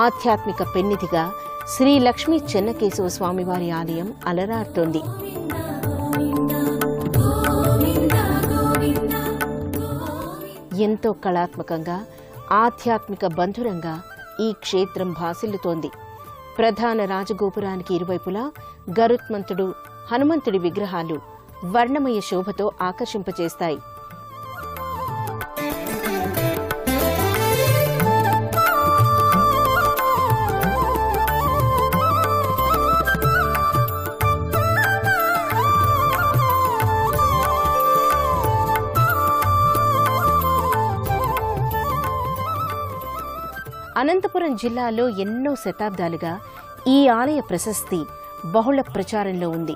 ఆధ్యాత్మిక పెన్నిధిగా శ్రీ లక్ష్మీ చెన్నకేశవ స్వామివారి ఆలయం అలరారుతోంది. ఎంతో కళాత్మకంగా, ఆధ్యాత్మిక బంధురంగా ఈ క్షేత్రం భాసిల్లుతోంది. ప్రధాన రాజగోపురానికి ఇరువైపులా గరుత్మంతుడు, హనుమంతుడి విగ్రహాలు వర్ణమయ శోభతో ఆకర్షింపచేస్తాయి. అనంతపురం జిల్లాలో ఎన్నో శతాబ్దాలుగా ఈ ఆలయ ప్రశస్తి బహుళ ప్రచారంలో ఉంది.